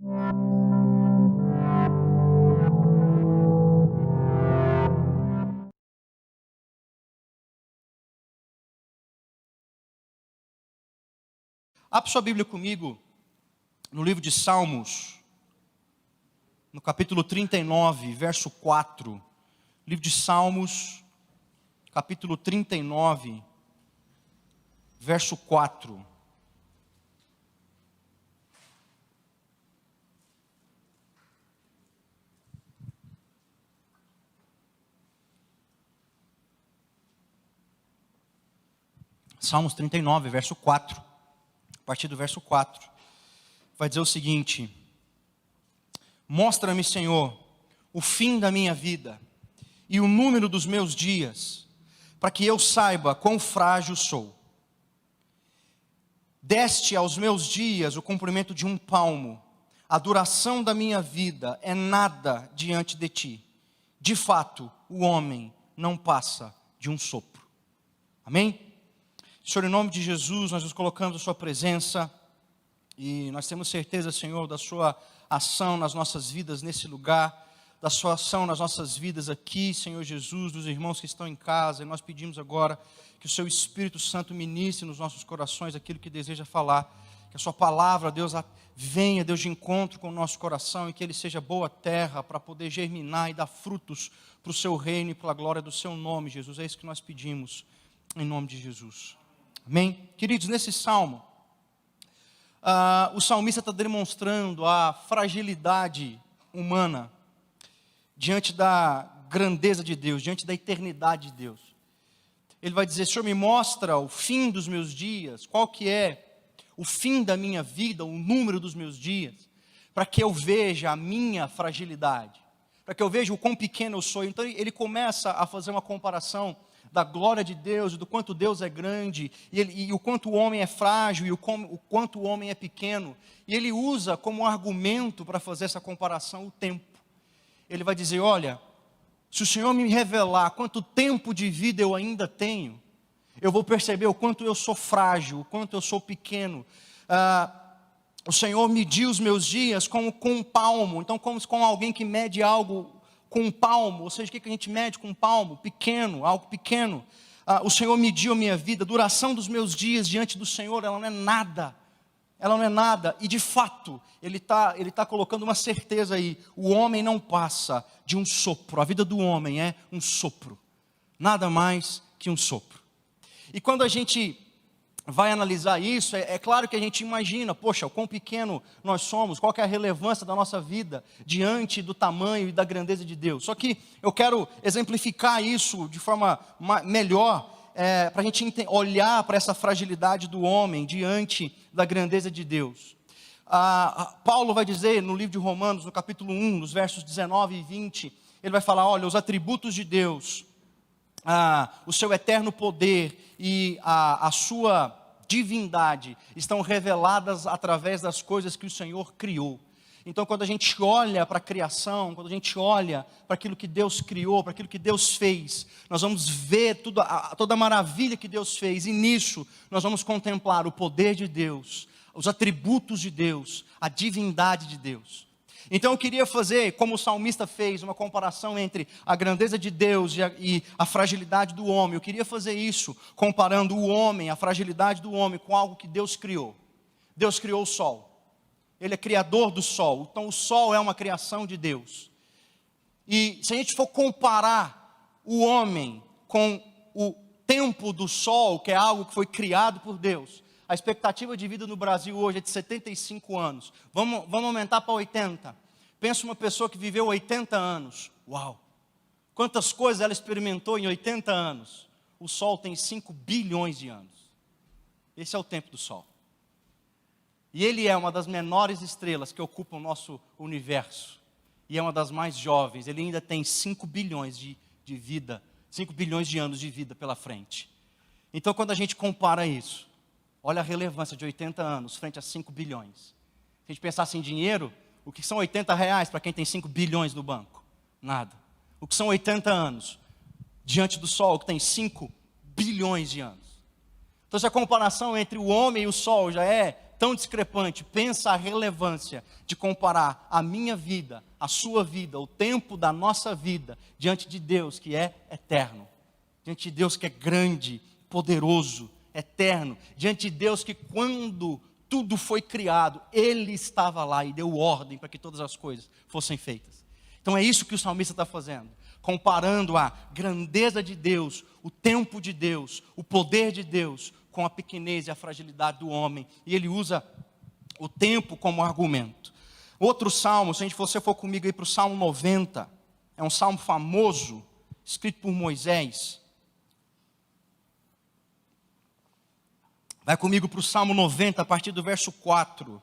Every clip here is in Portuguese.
Abra sua Bíblia comigo no livro de Salmos, no capítulo 39, verso 4. Livro de Salmos, capítulo 39, verso 4. Salmos 39, verso 4. A partir do verso 4. Vai dizer o seguinte: mostra-me, Senhor, o fim da minha vida e o número dos meus dias, para que eu saiba quão frágil sou. Deste aos meus dias o comprimento de um palmo, a duração da minha vida é nada diante de ti. De fato, o homem não passa de um sopro. Amém? Senhor, em nome de Jesus, nós nos colocamos na sua presença e nós temos certeza, Senhor, da sua ação nas nossas vidas nesse lugar, da sua ação nas nossas vidas aqui, Senhor Jesus, dos irmãos que estão em casa. E nós pedimos agora que o seu Espírito Santo ministre nos nossos corações aquilo que deseja falar, que a sua palavra, Deus, venha, Deus, de encontro com o nosso coração e que ele seja boa terra para poder germinar e dar frutos para o seu reino e pela glória do seu nome, Jesus. É isso que nós pedimos, em nome de Jesus. Amém? Queridos, nesse salmo, o salmista está demonstrando a fragilidade humana diante da grandeza de Deus, diante da eternidade de Deus. Ele vai dizer: Senhor, me mostra o fim dos meus dias, qual que é o fim da minha vida, o número dos meus dias, para que eu veja a minha fragilidade, para que eu veja o quão pequeno eu sou. Então ele começa a fazer uma comparação da glória de Deus, do quanto Deus é grande, e o quanto o homem é frágil, e o quanto o homem é pequeno. E ele usa como argumento para fazer essa comparação o tempo. Ele vai dizer: olha, se o Senhor me revelar quanto tempo de vida eu ainda tenho, eu vou perceber o quanto eu sou frágil, o quanto eu sou pequeno. O Senhor mediu os meus dias com um palmo. Então, como com alguém que mede algo com um palmo, ou seja, o que a gente mede com um palmo? Pequeno, algo pequeno. O Senhor mediu a minha vida, a duração dos meus dias diante do Senhor, ela não é nada. Ela não é nada. E de fato, ele tá colocando uma certeza aí: o homem não passa de um sopro. A vida do homem é um sopro, nada mais que um sopro. E quando a gente vai analisar isso, é claro que a gente imagina: poxa, o quão pequeno nós somos, qual que é a relevância da nossa vida diante do tamanho e da grandeza de Deus. Só que eu quero exemplificar isso de forma melhor, para a gente olhar para essa fragilidade do homem diante da grandeza de Deus. Paulo vai dizer no livro de Romanos, no capítulo 1, nos versos 19 e 20, ele vai falar: olha, os atributos de Deus, o seu eterno poder e a sua divindade estão reveladas através das coisas que o Senhor criou. Então, quando a gente olha para a criação, quando a gente olha para aquilo que Deus criou, para aquilo que Deus fez, nós vamos ver toda a maravilha que Deus fez, e nisso nós vamos contemplar o poder de Deus, os atributos de Deus, a divindade de Deus. Então eu queria fazer, como o salmista fez, uma comparação entre a grandeza de Deus e a fragilidade do homem. Eu queria fazer isso comparando o homem, a fragilidade do homem, com algo que Deus criou. Deus criou o sol. Ele é criador do sol. Então o sol é uma criação de Deus. E se a gente for comparar o homem com o tempo do sol, que é algo que foi criado por Deus, a expectativa de vida no Brasil hoje é de 75 anos. Vamos aumentar para 80. Pensa uma pessoa que viveu 80 anos. Uau! Quantas coisas ela experimentou em 80 anos. O Sol tem 5 bilhões de anos. Esse é o tempo do Sol. E ele é uma das menores estrelas que ocupam o nosso universo. E é uma das mais jovens. Ele ainda tem 5 bilhões de vida, 5 bilhões de anos de vida pela frente. Então, quando a gente compara isso, olha a relevância de 80 anos frente a 5 bilhões. Se a gente pensasse em dinheiro, o que são 80 reais para quem tem 5 bilhões no banco? Nada. O que são 80 anos diante do Sol, que tem 5 bilhões de anos? Então, se a comparação entre o homem e o Sol já é tão discrepante, pensa a relevância de comparar a minha vida, a sua vida, o tempo da nossa vida, diante de Deus que é eterno, diante de Deus que é grande, poderoso, eterno, diante de Deus que quando tudo foi criado, Ele estava lá e deu ordem para que todas as coisas fossem feitas. Então é isso que o salmista está fazendo, comparando a grandeza de Deus, o tempo de Deus, o poder de Deus, com a pequenez e a fragilidade do homem. E ele usa o tempo como argumento. Outro salmo, se você for comigo aí para o Salmo 90, é um salmo famoso, escrito por Moisés. Vai comigo para o Salmo 90, a partir do verso 4.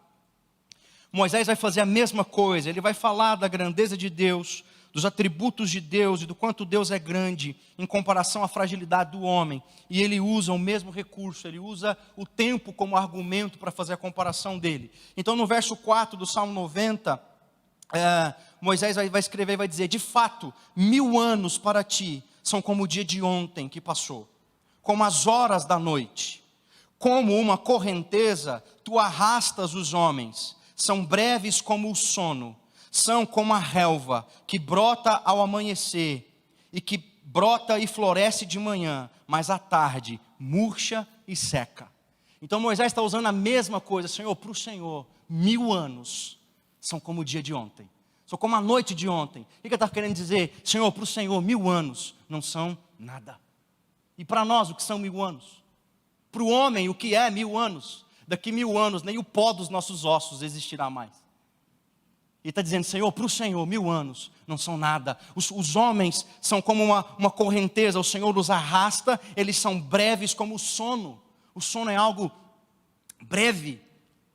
Moisés vai fazer a mesma coisa, ele vai falar da grandeza de Deus, dos atributos de Deus e do quanto Deus é grande em comparação à fragilidade do homem. E ele usa o mesmo recurso, ele usa o tempo como argumento para fazer a comparação dele. Então no verso 4 do Salmo 90, Moisés vai escrever e vai dizer: de fato, 1000 anos para ti são como o dia de ontem que passou, como as horas da noite. Como uma correnteza, tu arrastas os homens, são breves como o sono, são como a relva, que brota ao amanhecer, e que brota e floresce de manhã, mas à tarde murcha e seca. Então Moisés está usando a mesma coisa, Senhor, para o Senhor, 1000 anos são como o dia de ontem, são como a noite de ontem. O que ele está querendo dizer? Senhor, para o Senhor, 1000 anos não são nada. E para nós, o que são 1000 anos? Para o homem, o que é 1000 anos? Daqui 1000 anos, nem o pó dos nossos ossos existirá mais. E está dizendo, Senhor, para o Senhor, 1000 anos não são nada. Os homens são como uma correnteza, o Senhor os arrasta, eles são breves como o sono. O sono é algo breve,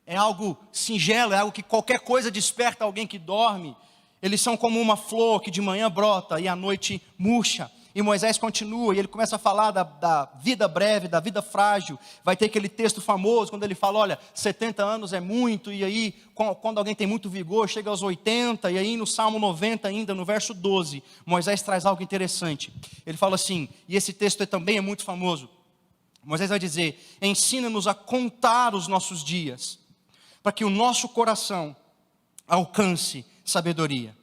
é algo singelo, é algo que qualquer coisa desperta alguém que dorme. Eles são como uma flor que de manhã brota e à noite murcha. E Moisés continua, e ele começa a falar da vida breve, da vida frágil. Vai ter aquele texto famoso, quando ele fala, olha, 70 anos é muito, e aí, quando alguém tem muito vigor, chega aos 80, e aí no Salmo 90 ainda, no verso 12, Moisés traz algo interessante. Ele fala assim, e esse texto também é muito famoso. Moisés vai dizer, ensina-nos a contar os nossos dias, para que o nosso coração alcance sabedoria.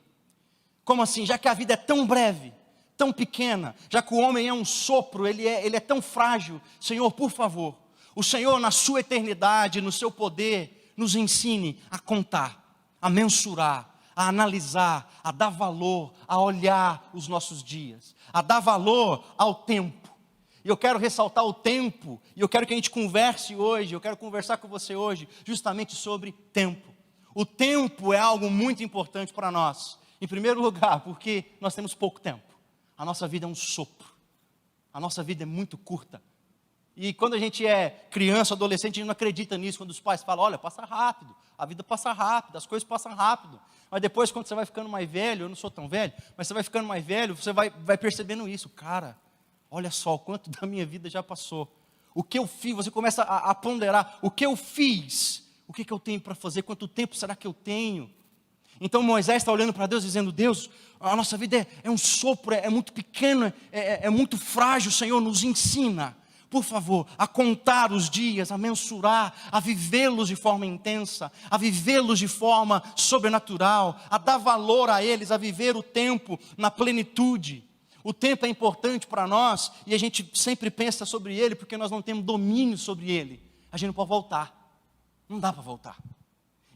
Como assim? Já que a vida é tão breve, tão pequena, já que o homem é um sopro, ele é tão frágil, Senhor, por favor, o Senhor na sua eternidade, no seu poder, nos ensine a contar, a mensurar, a analisar, a dar valor, a olhar os nossos dias, a dar valor ao tempo. E eu quero ressaltar o tempo, e eu quero que a gente converse hoje, eu quero conversar com você hoje, justamente sobre tempo. O tempo é algo muito importante para nós, em primeiro lugar, porque nós temos pouco tempo. A nossa vida é um sopro, a nossa vida é muito curta. E quando a gente é criança, adolescente, a gente não acredita nisso, quando os pais falam, olha, passa rápido, a vida passa rápido, as coisas passam rápido. Mas depois, quando você vai ficando mais velho, eu não sou tão velho, mas você vai ficando mais velho, você vai percebendo isso. Cara, olha só o quanto da minha vida já passou. O que eu fiz, você começa a ponderar, o que eu fiz, o que eu tenho para fazer, quanto tempo será que eu tenho? Então Moisés está olhando para Deus, dizendo, Deus, a nossa vida é um sopro, é muito pequeno, é muito frágil, Senhor, nos ensina, por favor, a contar os dias, a mensurar, a vivê-los de forma intensa, a vivê-los de forma sobrenatural, a dar valor a eles, a viver o tempo na plenitude. O tempo é importante para nós, e a gente sempre pensa sobre ele, porque nós não temos domínio sobre ele. A gente não pode voltar, não dá para voltar.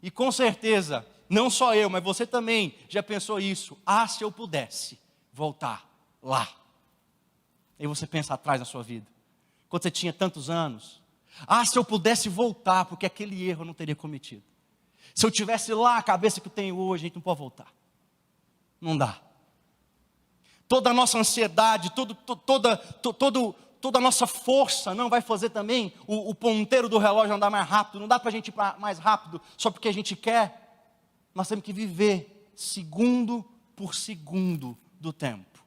E com certeza, não só eu, mas você também já pensou isso. Ah, se eu pudesse voltar lá. Aí você pensa atrás na sua vida, quando você tinha tantos anos. Ah, se eu pudesse voltar, porque aquele erro eu não teria cometido. Se eu tivesse lá a cabeça que eu tenho hoje, a gente não pode voltar. Não dá. Toda a nossa ansiedade, toda a nossa força não vai fazer também o ponteiro do relógio andar mais rápido. Não dá para a gente ir mais rápido só porque a gente quer. Nós temos que viver segundo por segundo do tempo.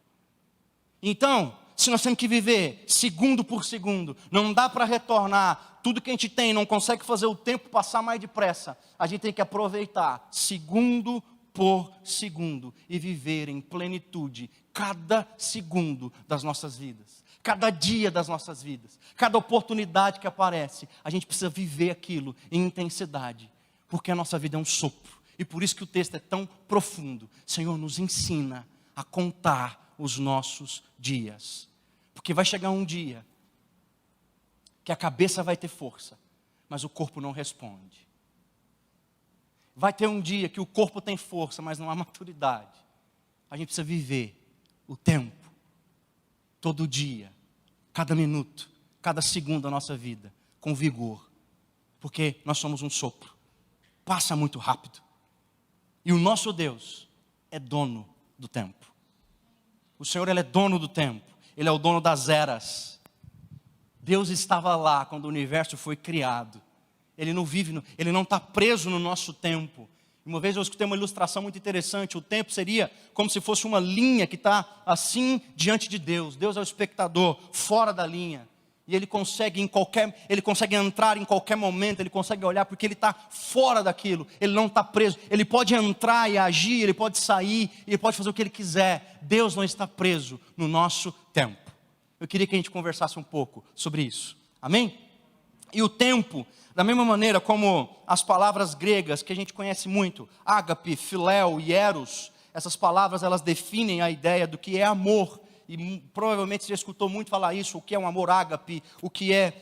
Então, se nós temos que viver segundo por segundo, não dá para retornar tudo que a gente tem, não consegue fazer o tempo passar mais depressa. A gente tem que aproveitar segundo por segundo e viver em plenitude cada segundo das nossas vidas. cada dia das nossas vidas, cada oportunidade que aparece, a gente precisa viver aquilo em intensidade, porque a nossa vida é um sopro, e por isso que o texto é tão profundo. Senhor, nos ensina a contar os nossos dias, porque vai chegar um dia que a cabeça vai ter força, mas o corpo não responde. Vai ter um dia que o corpo tem força, mas não há maturidade. A gente precisa viver o tempo, todo dia, cada minuto, cada segundo da nossa vida, com vigor, porque nós somos um sopro, passa muito rápido, e o nosso Deus é dono do tempo. O Senhor, Ele é dono do tempo, Ele é o dono das eras. Deus estava lá quando o universo foi criado. Ele não vive, Ele não está preso no nosso tempo. Uma vez eu escutei uma ilustração muito interessante. O tempo seria como se fosse uma linha que está assim diante de Deus. Deus é o espectador, fora da linha. E Ele consegue entrar em qualquer momento, Ele consegue olhar porque Ele está fora daquilo. Ele não está preso. Ele pode entrar e agir, Ele pode sair, Ele pode fazer o que Ele quiser. Deus não está preso no nosso tempo. Eu queria que a gente conversasse um pouco sobre isso. Amém? E o tempo, da mesma maneira como as palavras gregas que a gente conhece muito, ágape, filéu e eros, essas palavras elas definem a ideia do que é amor. E provavelmente você já escutou muito falar isso, o que é um amor ágape, o que é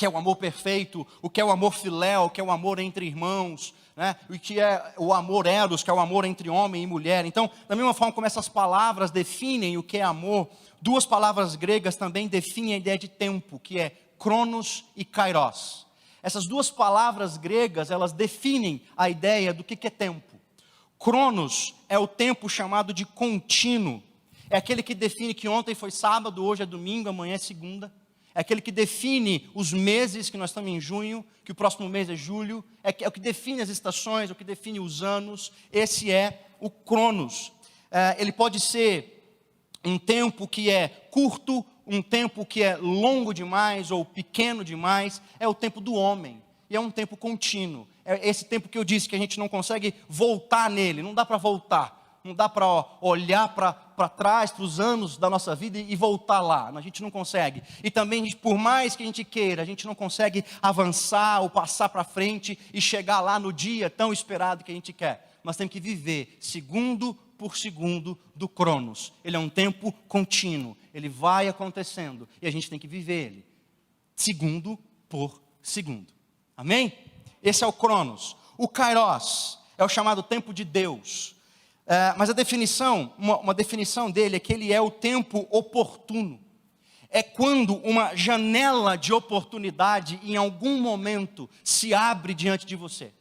o amor perfeito, o que é o amor filéu, o que é o amor entre irmãos, né? O que é o amor eros, que é o amor entre homem e mulher. Então, da mesma forma como essas palavras definem o que é amor, duas palavras gregas também definem a ideia de tempo, que é cronos e kairos. Essas duas palavras gregas, elas definem a ideia do que é tempo. Cronos é o tempo chamado de contínuo. É aquele que define que ontem foi sábado, hoje é domingo, amanhã é segunda. É aquele que define os meses, que nós estamos em junho, que o próximo mês é julho. É o que define as estações, é o que define os anos. Esse é o cronos. Ele pode ser um tempo que é curto, um tempo que é longo demais ou pequeno demais. É o tempo do homem. E é um tempo contínuo. É esse tempo que eu disse que a gente não consegue voltar nele. Não dá para voltar. Não dá para olhar para trás, para os anos da nossa vida e voltar lá. A gente não consegue. E também, por mais que a gente queira, a gente não consegue avançar ou passar para frente e chegar lá no dia tão esperado que a gente quer. Nós temos que viver segundo por segundo do cronos. Ele é um tempo contínuo. Ele vai acontecendo e a gente tem que viver ele. Segundo por segundo. Amém? Esse é o cronos. O kairos é o chamado tempo de Deus. Mas a definição, uma definição dele é que ele é o tempo oportuno. É quando uma janela de oportunidade em algum momento se abre diante de você.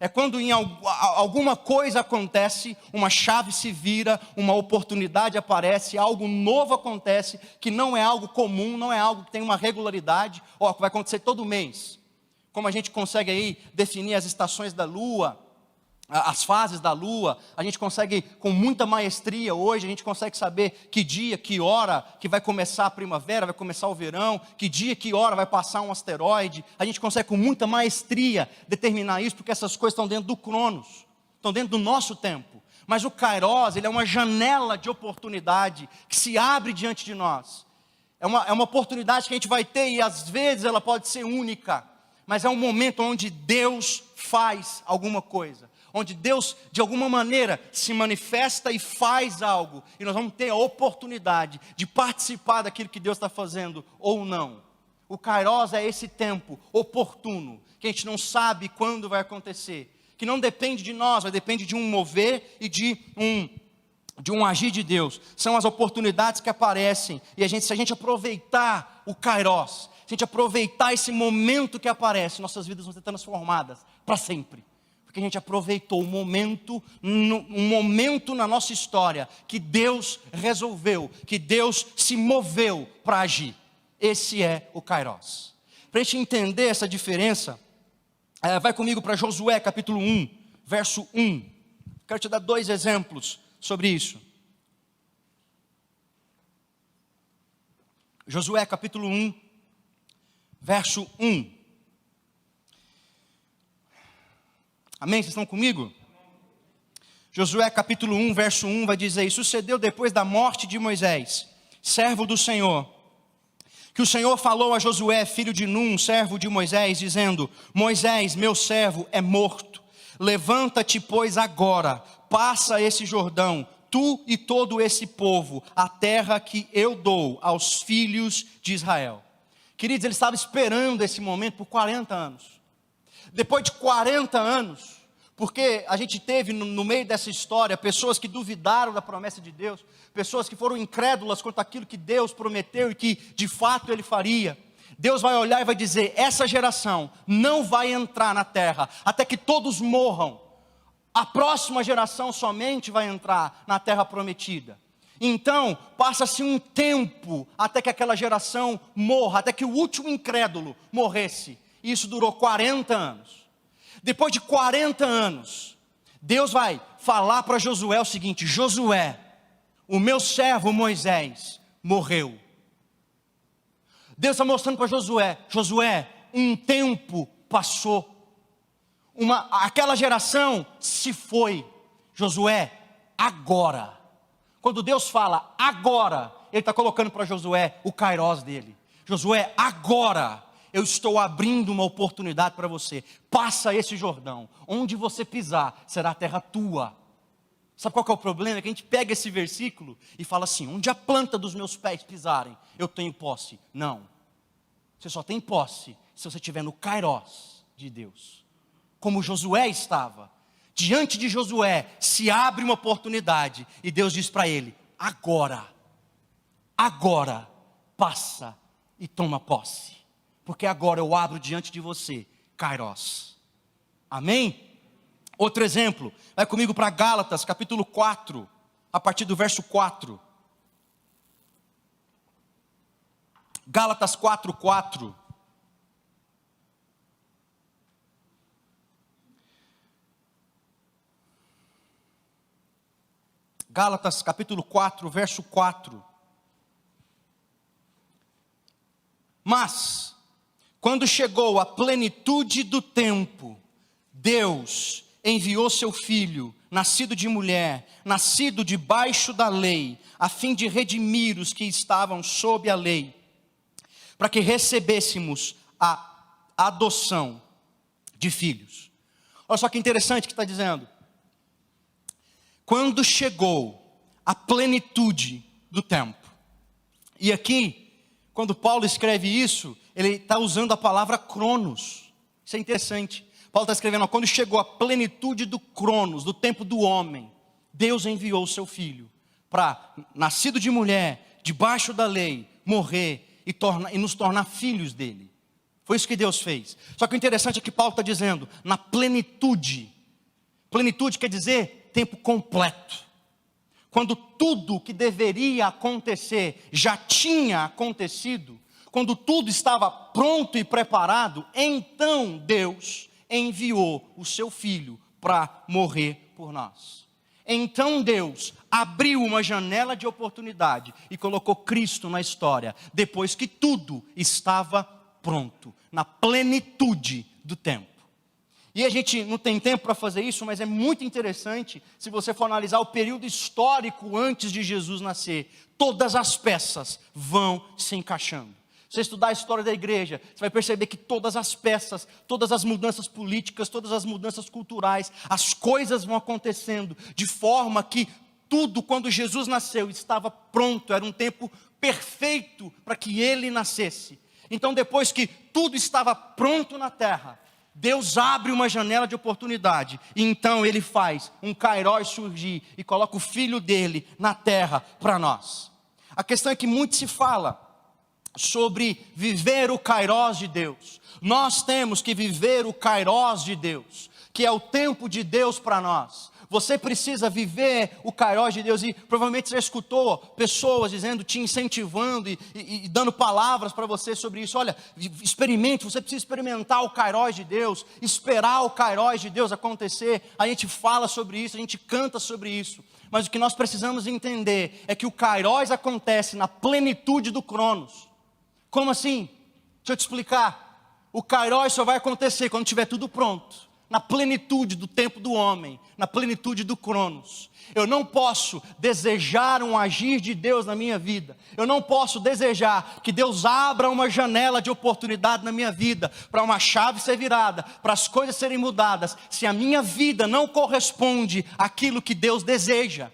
É quando alguma coisa acontece, uma chave se vira, uma oportunidade aparece, algo novo acontece, que não é algo comum, não é algo que tem uma regularidade, que vai acontecer todo mês. Como a gente consegue aí definir as estações da lua, as fases da lua, a gente consegue com muita maestria hoje, a gente consegue saber que dia, que hora que vai começar a primavera, vai começar o verão, que dia, que hora vai passar um asteroide, a gente consegue com muita maestria determinar isso, porque essas coisas estão dentro do cronos, estão dentro do nosso tempo. Mas o kairos, ele é uma janela de oportunidade que se abre diante de nós. É uma oportunidade que a gente vai ter e às vezes ela pode ser única, mas é um momento onde Deus faz alguma coisa. Onde Deus, de alguma maneira, se manifesta e faz algo. E nós vamos ter a oportunidade de participar daquilo que Deus está fazendo ou não. O kairos é esse tempo oportuno, que a gente não sabe quando vai acontecer. Que não depende de nós, mas depende de um mover e de um agir de Deus. São as oportunidades que aparecem. E se a gente aproveitar o kairos, se a gente aproveitar esse momento que aparece, nossas vidas vão ser transformadas para sempre. Porque a gente aproveitou um momento na nossa história que Deus resolveu, que Deus se moveu para agir. Esse é o kairos. Para a gente entender essa diferença, vai comigo para Josué capítulo 1, verso 1. Quero te dar 2 exemplos sobre isso. Josué capítulo 1, verso 1. Amém? Vocês estão comigo? Josué capítulo 1, verso 1 vai dizer: sucedeu depois da morte de Moisés, servo do Senhor, que o Senhor falou a Josué, filho de Num, servo de Moisés, dizendo: Moisés, meu servo, é morto. Levanta-te, pois, agora, passa esse Jordão, tu e todo esse povo, a terra que eu dou aos filhos de Israel. Queridos, ele estava esperando esse momento por 40 anos. Depois de 40 anos, porque a gente teve no meio dessa história pessoas que duvidaram da promessa de Deus, pessoas que foram incrédulas quanto àquilo que Deus prometeu e que de fato Ele faria. Deus vai olhar e vai dizer: essa geração não vai entrar na terra até que todos morram. A próxima geração somente vai entrar na terra prometida. Então, passa-se um tempo até que aquela geração morra, até que o último incrédulo morresse. Isso durou 40 anos. Depois de 40 anos, Deus vai falar para Josué o seguinte: Josué, o meu servo Moisés morreu. Deus está mostrando para Josué: Josué, um tempo passou, aquela geração se foi. Josué, agora. Quando Deus fala agora, Ele está colocando para Josué o kairós dele. Josué, agora eu estou abrindo uma oportunidade para você. Passa esse Jordão, onde você pisar será a terra tua. Sabe qual que é o problema? É que a gente pega esse versículo e fala assim: onde a planta dos meus pés pisarem, eu tenho posse. Não, você só tem posse se você estiver no kairós de Deus. Como Josué estava, diante de Josué se abre uma oportunidade e Deus diz para ele: agora passa e toma posse, porque agora eu abro diante de você kairós. Amém? Outro exemplo, vai comigo para Gálatas capítulo 4, a partir do verso 4. Gálatas 4:4. Gálatas capítulo 4, verso 4. Mas, quando chegou a plenitude do tempo, Deus enviou seu filho, nascido de mulher, nascido debaixo da lei, a fim de redimir os que estavam sob a lei, para que recebêssemos a adoção de filhos. Olha só que interessante que está dizendo. Quando chegou a plenitude do tempo. E aqui, quando Paulo escreve isso, ele está usando a palavra cronos. Isso é interessante. Paulo está escrevendo: quando chegou a plenitude do cronos, do tempo do homem, Deus enviou o seu filho para, nascido de mulher, debaixo da lei, morrer e nos tornar filhos dele. Foi isso que Deus fez. Só que o interessante é que Paulo está dizendo: na plenitude. Plenitude quer dizer tempo completo. Quando tudo que deveria acontecer já tinha acontecido, quando tudo estava pronto e preparado, então Deus enviou o seu filho para morrer por nós. Então Deus abriu uma janela de oportunidade e colocou Cristo na história, depois que tudo estava pronto, na plenitude do tempo. E a gente não tem tempo para fazer isso, mas é muito interessante, se você for analisar o período histórico antes de Jesus nascer, todas as peças vão se encaixando. Se você estudar a história da igreja, você vai perceber que todas as peças, todas as mudanças políticas, todas as mudanças culturais, as coisas vão acontecendo, de forma que tudo, quando Jesus nasceu, estava pronto, era um tempo perfeito para que ele nascesse. Então, depois que tudo estava pronto na terra, Deus abre uma janela de oportunidade, e então Ele faz um kairós surgir, e coloca o Filho dEle na terra para nós. A questão é que muito se fala sobre viver o kairós de Deus. Nós temos que viver o kairós de Deus, que é o tempo de Deus para nós. Você precisa viver o kairós de Deus, e provavelmente você já escutou pessoas dizendo, te incentivando e dando palavras para você sobre isso. Olha, experimente, você precisa experimentar o kairós de Deus, esperar o kairós de Deus acontecer. A gente fala sobre isso, a gente canta sobre isso, mas o que nós precisamos entender é que o kairós acontece na plenitude do cronos. Como assim? Deixa eu te explicar. O kairós só vai acontecer quando tiver tudo pronto. na plenitude do tempo do homem, na plenitude do Cronos. Eu não posso desejar um agir de Deus na minha vida. Eu não posso desejar que Deus abra uma janela de oportunidade na minha vida, para uma chave ser virada, para as coisas serem mudadas, se a minha vida não corresponde àquilo que Deus deseja.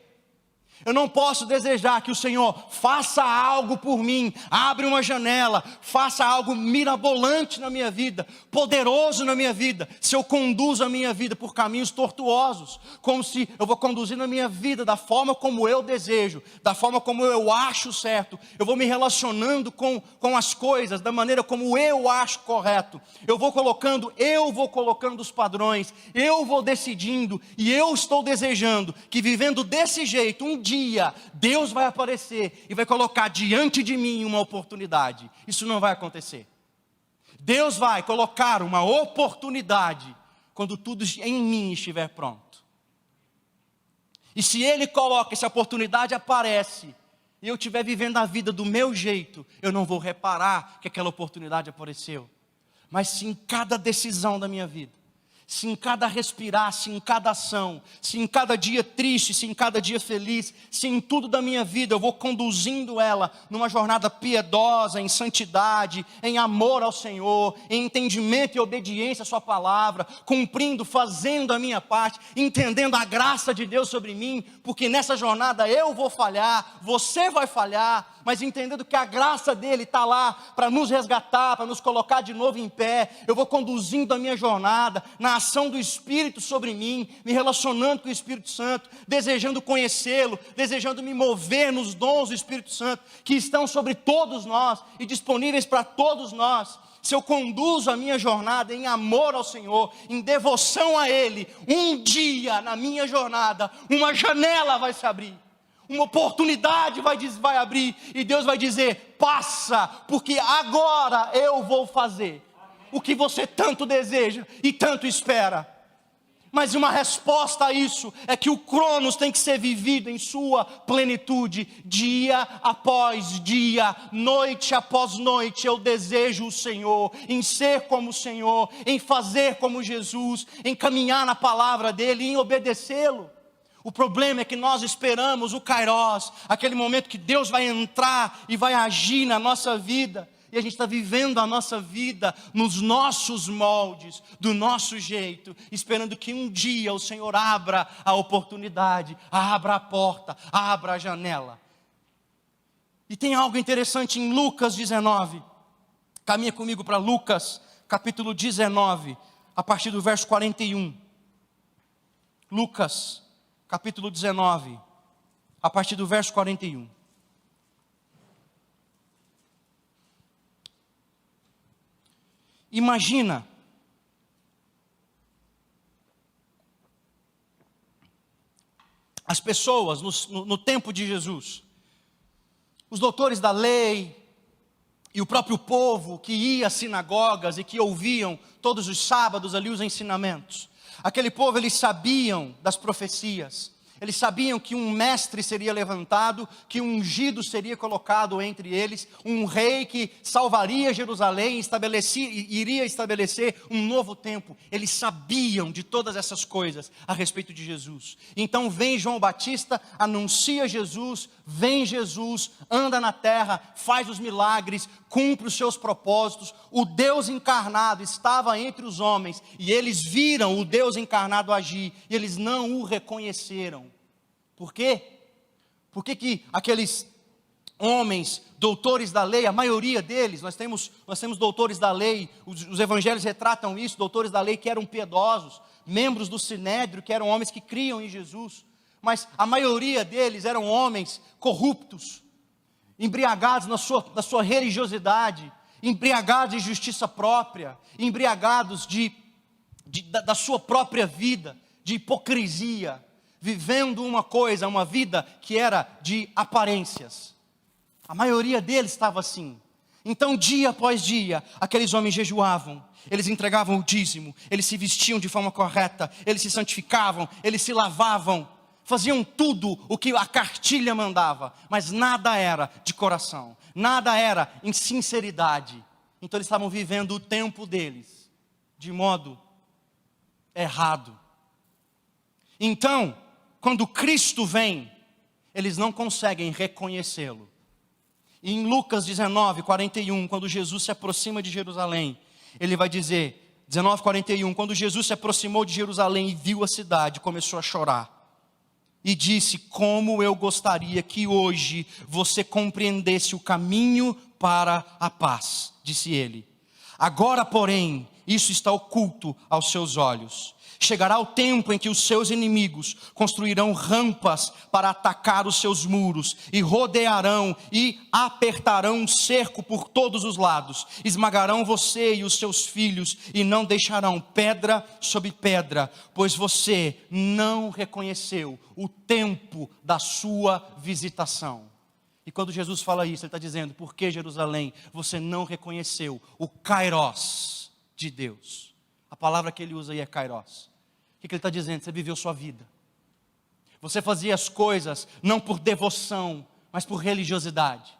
Eu não posso desejar que o Senhor faça algo por mim, abre uma janela, faça algo mirabolante na minha vida, poderoso na minha vida, se eu conduzo a minha vida por caminhos tortuosos, como se eu vou conduzir na minha vida da forma como eu desejo, da forma como eu acho certo, eu vou me relacionando com as coisas, da maneira como eu acho correto, eu vou colocando os padrões, eu vou decidindo, e eu estou desejando que vivendo desse jeito, um dia, Deus vai aparecer e vai colocar diante de mim uma oportunidade. Isso não vai acontecer. Deus vai colocar uma oportunidade quando tudo em mim estiver pronto. E se Ele coloca, essa oportunidade aparece, e eu estiver vivendo a vida do meu jeito, eu não vou reparar que aquela oportunidade apareceu. Mas se em cada decisão da minha vida, se em cada respirar, se em cada ação, se em cada dia triste, se em cada dia feliz, se em tudo da minha vida eu vou conduzindo ela numa jornada piedosa, em santidade, em amor ao Senhor, em entendimento e obediência à sua palavra, cumprindo, fazendo a minha parte, entendendo a graça de Deus sobre mim, porque nessa jornada eu vou falhar, você vai falhar, mas entendendo que a graça dele está lá para nos resgatar, para nos colocar de novo em pé, eu vou conduzindo a minha jornada na ação do Espírito sobre mim, me relacionando com o Espírito Santo, desejando conhecê-lo, desejando me mover nos dons do Espírito Santo, que estão sobre todos nós e disponíveis para todos nós. Se eu conduzo a minha jornada em amor ao Senhor, em devoção a Ele, um dia na minha jornada, uma janela vai se abrir. Uma oportunidade vai abrir e Deus vai dizer, passa, porque agora eu vou fazer o que você tanto deseja e tanto espera. Mas uma resposta a isso é que o Cronos tem que ser vivido em sua plenitude, dia após dia, noite após noite. Eu desejo o Senhor, em ser como o Senhor, em fazer como Jesus, em caminhar na palavra dEle, em obedecê-lo. O problema é que nós esperamos o Kairos, aquele momento que Deus vai entrar e vai agir na nossa vida, e a gente está vivendo a nossa vida nos nossos moldes, do nosso jeito, esperando que um dia o Senhor abra a oportunidade, abra a porta, abra a janela. E tem algo interessante em Lucas 19, caminha comigo para Lucas, capítulo 19, a partir do verso 41. Lucas capítulo 19, a partir do verso 41. Imagina as pessoas no tempo de Jesus, os doutores da lei e o próprio povo que ia às sinagogas e que ouviam todos os sábados ali os ensinamentos. Aquele povo, eles sabiam das profecias, eles sabiam que um mestre seria levantado, que um ungido seria colocado entre eles, um rei que salvaria Jerusalém, iria estabelecer um novo tempo. Eles sabiam de todas essas coisas a respeito de Jesus. Então vem João Batista, anuncia Jesus, vem Jesus, anda na terra, faz os milagres, cumpre os seus propósitos. O Deus encarnado estava entre os homens e eles viram o Deus encarnado agir e eles não o reconheceram. Por quê? Por que aqueles homens, doutores da lei, a maioria deles, nós temos doutores da lei, os evangelhos retratam isso, doutores da lei que eram piedosos, membros do Sinédrio, que eram homens que criam em Jesus, mas a maioria deles eram homens corruptos, embriagados na sua religiosidade, embriagados de justiça própria, embriagados da sua própria vida, de hipocrisia, vivendo uma vida que era de aparências. A maioria deles estava assim. Então, dia após dia, aqueles homens jejuavam, eles entregavam o dízimo, eles se vestiam de forma correta, eles se santificavam, eles se lavavam, faziam tudo o que a cartilha mandava, mas nada era de coração, nada era em sinceridade. Então eles estavam vivendo o tempo deles, de modo errado. Então, quando Cristo vem, eles não conseguem reconhecê-lo. E em Lucas 19:41, quando Jesus se aproxima de Jerusalém, ele vai dizer, 19:41, quando Jesus se aproximou de Jerusalém e viu a cidade, começou a chorar. E disse, como eu gostaria que hoje você compreendesse o caminho para a paz, disse ele. Agora, porém, isso está oculto aos seus olhos. Chegará o tempo em que os seus inimigos construirão rampas para atacar os seus muros, e rodearão e apertarão um cerco por todos os lados. Esmagarão você e os seus filhos, e não deixarão pedra sobre pedra, pois você não reconheceu o tempo da sua visitação. E quando Jesus fala isso, ele está dizendo, por que Jerusalém, você não reconheceu o Kairos de Deus? A palavra que ele usa aí é Kairos. O que ele está dizendo? Você viveu sua vida. Você fazia as coisas não por devoção, mas por religiosidade.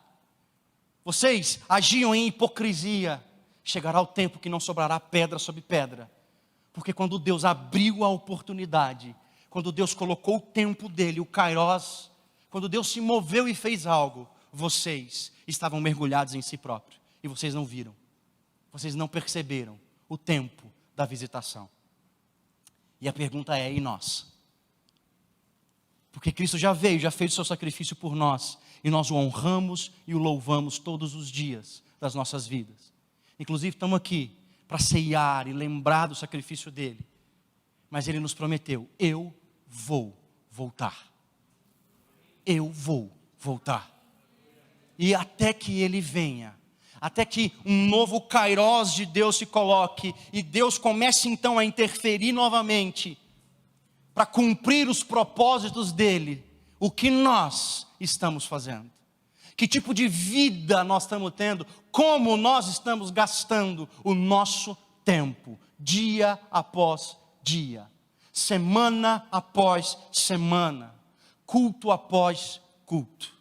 Vocês agiam em hipocrisia. Chegará o tempo que não sobrará pedra sobre pedra. Porque quando Deus abriu a oportunidade, quando Deus colocou o tempo dele, o Kairos, quando Deus se moveu e fez algo, vocês estavam mergulhados em si próprios. E vocês não viram. Vocês não perceberam o tempo da visitação. E a pergunta é, e nós? Porque Cristo já veio, já fez o seu sacrifício por nós. E nós o honramos e o louvamos todos os dias das nossas vidas. Inclusive estamos aqui para ceiar e lembrar do sacrifício dele. Mas ele nos prometeu, eu vou voltar. Eu vou voltar. E até que ele venha, até que um novo Kairos de Deus se coloque, e Deus comece então a interferir novamente, para cumprir os propósitos dele, o que nós estamos fazendo? Que tipo de vida nós estamos tendo? Como nós estamos gastando o nosso tempo, dia após dia, semana após semana, culto após culto?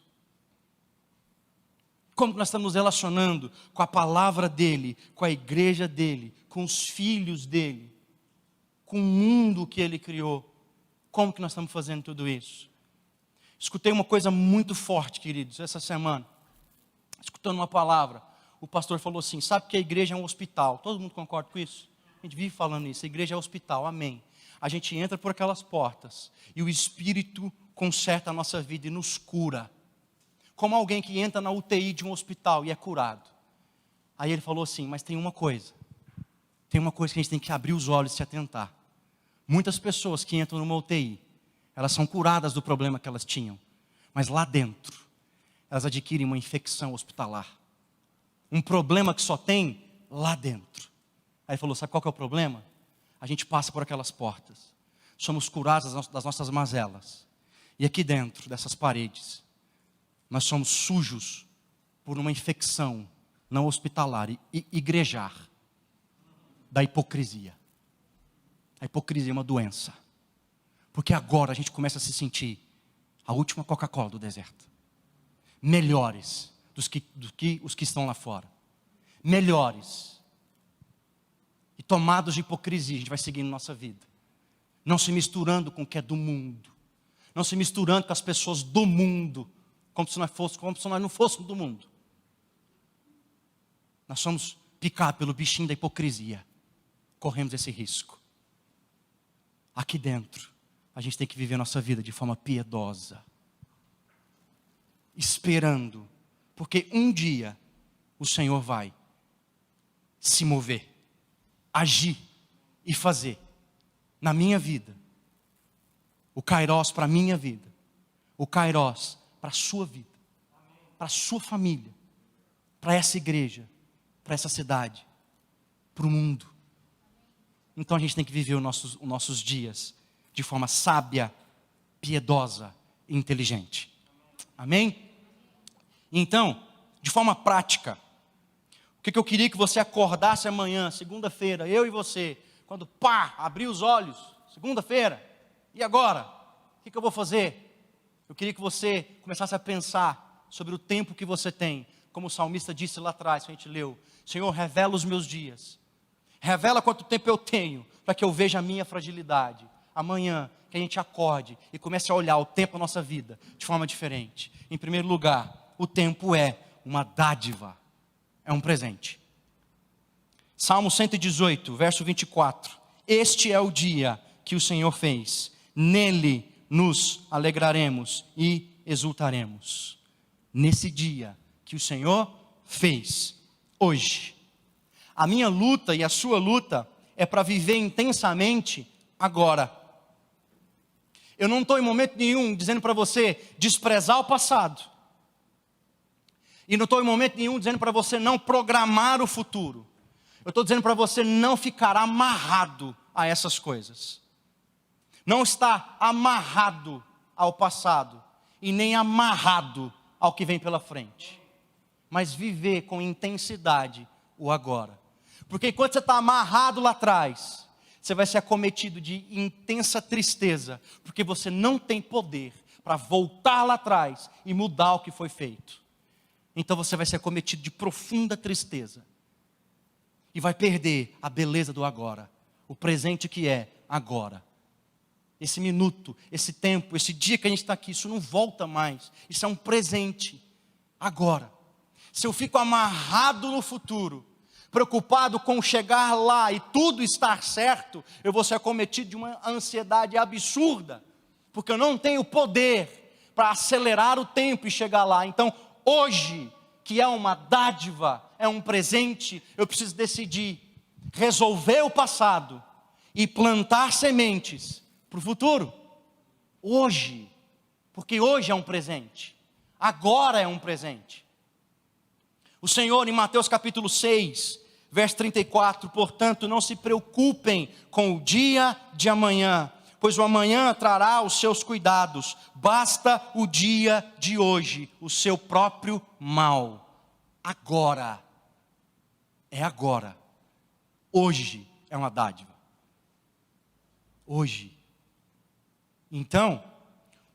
Como nós estamos nos relacionando com a palavra dele, com a igreja dele, com os filhos dele, com o mundo que ele criou? Como que nós estamos fazendo tudo isso? Escutei uma coisa muito forte, queridos, essa semana. Escutando uma palavra, o pastor falou assim, sabe que a igreja é um hospital? Todo mundo concorda com isso? A gente vive falando isso, a igreja é um hospital, amém. A gente entra por aquelas portas, e o Espírito conserta a nossa vida e nos cura. Como alguém que entra na UTI de um hospital e é curado. Aí ele falou assim, mas tem uma coisa que a gente tem que abrir os olhos e se atentar. Muitas pessoas que entram numa UTI, elas são curadas do problema que elas tinham, mas lá dentro, elas adquirem uma infecção hospitalar. Um problema que só tem lá dentro. Aí ele falou, sabe qual que é o problema? A gente passa por aquelas portas, somos curados das nossas mazelas, e aqui dentro dessas paredes, nós somos sujos por uma infecção não hospitalar e igrejar da hipocrisia. A hipocrisia é uma doença. Porque agora a gente começa a se sentir a última Coca-Cola do deserto. Melhores do que os que estão lá fora. Melhores. E tomados de hipocrisia, a gente vai seguindo nossa vida. Não se misturando com o que é do mundo. Não se misturando com as pessoas do mundo. Como se nós não fôssemos do mundo. Nós somos picados pelo bichinho da hipocrisia. Corremos esse risco. Aqui dentro, a gente tem que viver nossa vida de forma piedosa. Esperando. Porque um dia, o Senhor vai se mover, agir e fazer. Na minha vida. O Kairos para a minha vida. O Kairos para a sua vida, para a sua família, para essa igreja, para essa cidade, para o mundo. Então a gente tem que viver os nossos dias de forma sábia, piedosa e inteligente. Amém? Então, de forma prática, o que eu queria que você acordasse amanhã, segunda-feira, eu e você, quando abrir os olhos, segunda-feira, e agora? O que eu vou fazer? Eu queria que você começasse a pensar sobre o tempo que você tem. Como o salmista disse lá atrás, que a gente leu. Senhor, revela os meus dias. Revela quanto tempo eu tenho para que eu veja a minha fragilidade. Amanhã, que a gente acorde e comece a olhar o tempo da nossa vida de forma diferente. Em primeiro lugar, o tempo é uma dádiva, é um presente. Salmo 118, verso 24. Este é o dia que o Senhor fez, nele nos alegraremos e exultaremos. Nesse dia que o Senhor fez, hoje. A minha luta e a sua luta é para viver intensamente agora. Eu não estou em momento nenhum dizendo para você desprezar o passado. E não estou em momento nenhum dizendo para você não programar o futuro. Eu estou dizendo para você não ficar amarrado a essas coisas. Não estar amarrado ao passado e nem amarrado ao que vem pela frente. Mas viver com intensidade o agora. Porque enquanto você está amarrado lá atrás, você vai ser acometido de intensa tristeza, porque você não tem poder para voltar lá atrás e mudar o que foi feito. Então você vai ser acometido de profunda tristeza e vai perder a beleza do agora, o presente que é agora. Esse minuto, esse tempo, esse dia que a gente está aqui, isso não volta mais, isso é um presente, agora. Se eu fico amarrado no futuro, preocupado com chegar lá e tudo estar certo, eu vou ser acometido de uma ansiedade absurda, porque eu não tenho poder para acelerar o tempo e chegar lá. Então, hoje, que é uma dádiva, é um presente, eu preciso decidir resolver o passado e plantar sementes para o futuro. Hoje, porque hoje é um presente, agora é um presente. O Senhor, em Mateus capítulo 6, verso 34, portanto, não se preocupem com o dia de amanhã, pois o amanhã trará os seus cuidados, basta o dia de hoje, o seu próprio mal. Agora, é agora, hoje é uma dádiva, hoje. Então,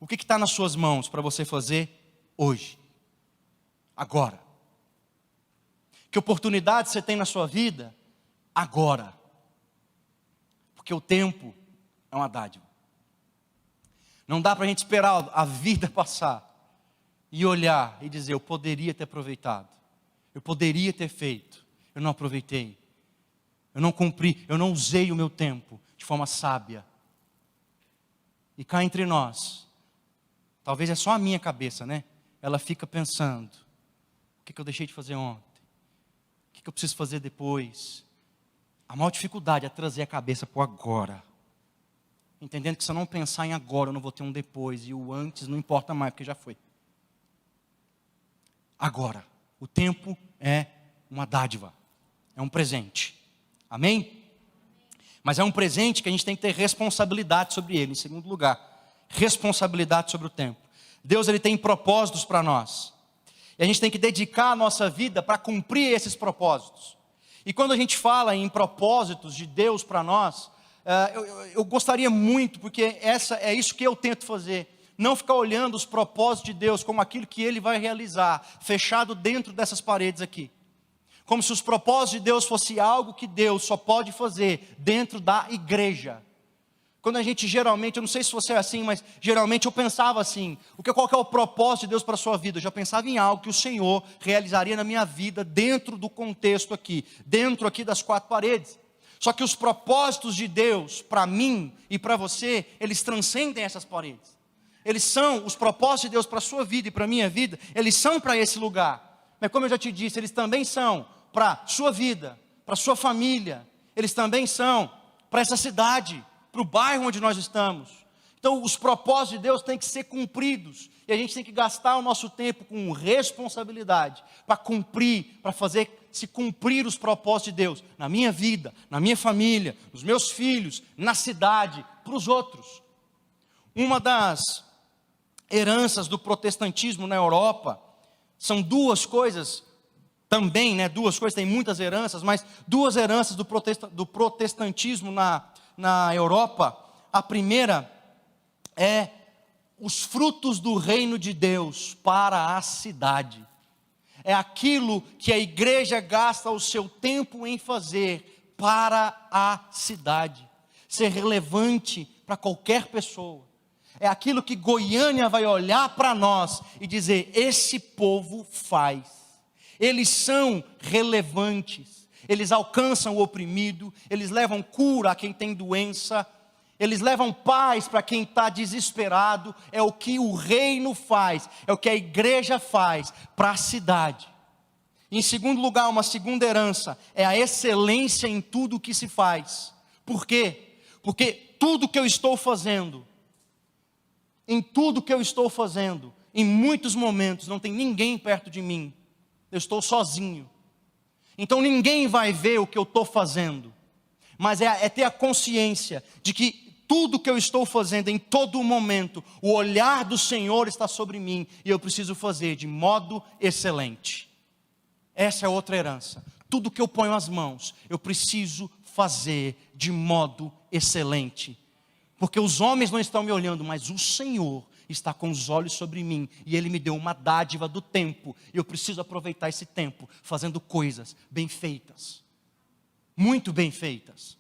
o que está nas suas mãos para você fazer hoje, agora? Que oportunidade você tem na sua vida agora? Porque o tempo é uma dádiva. Não dá para a gente esperar a vida passar e olhar e dizer, eu poderia ter aproveitado, eu poderia ter feito, eu não aproveitei, eu não cumpri, eu não usei o meu tempo de forma sábia. E cá entre nós, talvez é só a minha cabeça, né? Ela fica pensando, o que eu deixei de fazer ontem? O que eu preciso fazer depois? A maior dificuldade é trazer a cabeça para o agora. Entendendo que se eu não pensar em agora, eu não vou ter um depois. E o antes não importa mais, porque já foi. Agora. O tempo é uma dádiva. É um presente. Amém? Mas é um presente que a gente tem que ter responsabilidade sobre ele. Em segundo lugar, responsabilidade sobre o tempo. Deus, ele tem propósitos para nós. E a gente tem que dedicar a nossa vida para cumprir esses propósitos. E quando a gente fala em propósitos de Deus para nós, eu gostaria muito, porque é isso que eu tento fazer. Não ficar olhando os propósitos de Deus como aquilo que Ele vai realizar, fechado dentro dessas paredes aqui. Como se os propósitos de Deus fosse algo que Deus só pode fazer dentro da igreja. Quando a gente geralmente, eu não sei se você é assim, mas geralmente eu pensava assim, qual que é o propósito de Deus para a sua vida? Eu já pensava em algo que o Senhor realizaria na minha vida dentro do contexto aqui, dentro aqui das quatro paredes. Só que os propósitos de Deus para mim e para você, eles transcendem essas paredes. Eles são, os propósitos de Deus para a sua vida e para a minha vida, eles são para esse lugar. Mas como eu já te disse, eles também são para a sua vida, para a sua família, eles também são para essa cidade, para o bairro onde nós estamos. Então os propósitos de Deus têm que ser cumpridos, e a gente tem que gastar o nosso tempo com responsabilidade, para cumprir, para fazer se cumprir os propósitos de Deus, na minha vida, na minha família, nos meus filhos, na cidade, para os outros. Uma das heranças do protestantismo na Europa, são duas coisas, também, duas coisas, tem muitas heranças, mas duas heranças do protestantismo na Europa. A primeira é os frutos do reino de Deus para a cidade. É aquilo que a igreja gasta o seu tempo em fazer para a cidade, ser relevante para qualquer pessoa. É aquilo que Goiânia vai olhar para nós e dizer: esse povo faz, eles são relevantes, eles alcançam o oprimido, eles levam cura a quem tem doença, eles levam paz para quem está desesperado. É o que o reino faz, é o que a igreja faz para a cidade. Em segundo lugar, uma segunda herança é a excelência em tudo o que se faz. Por quê? Porque tudo que eu estou fazendo, em muitos momentos não tem ninguém perto de mim, eu estou sozinho, então ninguém vai ver o que eu estou fazendo, mas é ter a consciência de que tudo que eu estou fazendo em todo momento, o olhar do Senhor está sobre mim, e eu preciso fazer de modo excelente. Essa é outra herança. Tudo que eu ponho as mãos, eu preciso fazer de modo excelente, porque os homens não estão me olhando, mas o Senhor está com os olhos sobre mim, e Ele me deu uma dádiva do tempo, e eu preciso aproveitar esse tempo, fazendo coisas bem feitas, muito bem feitas.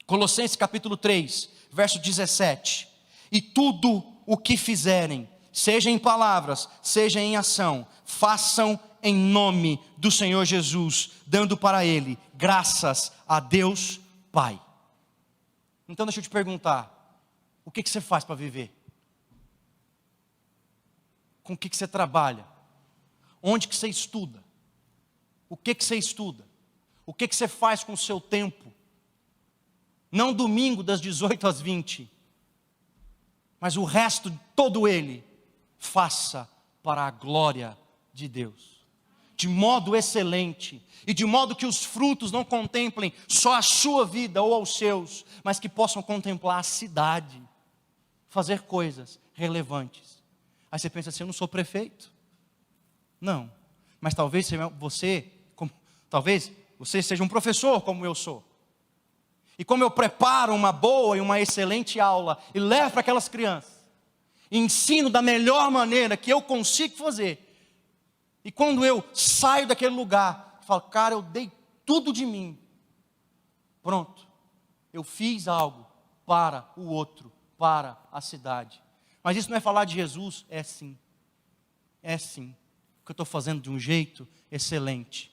Colossenses capítulo 3, verso 17, e tudo o que fizerem, seja em palavras, seja em ação, façam em nome do Senhor Jesus, dando para Ele graças a Deus Pai. Então deixa eu te perguntar, o que você faz para viver? Com o que você trabalha? Onde que você estuda? O que você estuda? O que você faz com o seu tempo? Não domingo das 18 às 20, mas o resto, todo ele, faça para a glória de Deus, de modo excelente, e de modo que os frutos não contemplem só a sua vida ou aos seus, mas que possam contemplar a cidade, fazer coisas relevantes. Aí você pensa assim: eu não sou prefeito. Não, mas talvez você seja um professor como eu sou. E como eu preparo uma boa e uma excelente aula, e levo para aquelas crianças, e ensino da melhor maneira que eu consigo fazer, e quando eu saio daquele lugar, falo: cara, eu dei tudo de mim, pronto, eu fiz algo para o outro, para a cidade. Mas isso não é falar de Jesus? É sim, porque eu estou fazendo de um jeito excelente,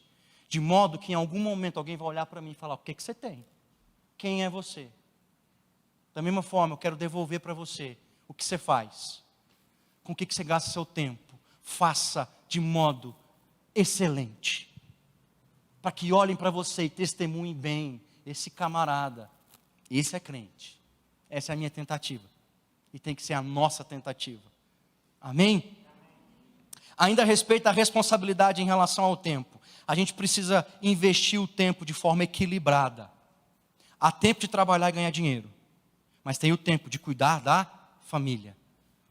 de modo que em algum momento alguém vai olhar para mim e falar: o que você tem? Quem é você? Da mesma forma, eu quero devolver para você o que você faz, com o que você gasta seu tempo. Faça de modo excelente, para que olhem para você e testemunhem bem: esse camarada, esse é crente. Essa é a minha tentativa, e tem que ser a nossa tentativa. Amém? Ainda a respeito da responsabilidade em relação ao tempo, a gente precisa investir o tempo de forma equilibrada. Há tempo de trabalhar e ganhar dinheiro, mas tem o tempo de cuidar da família.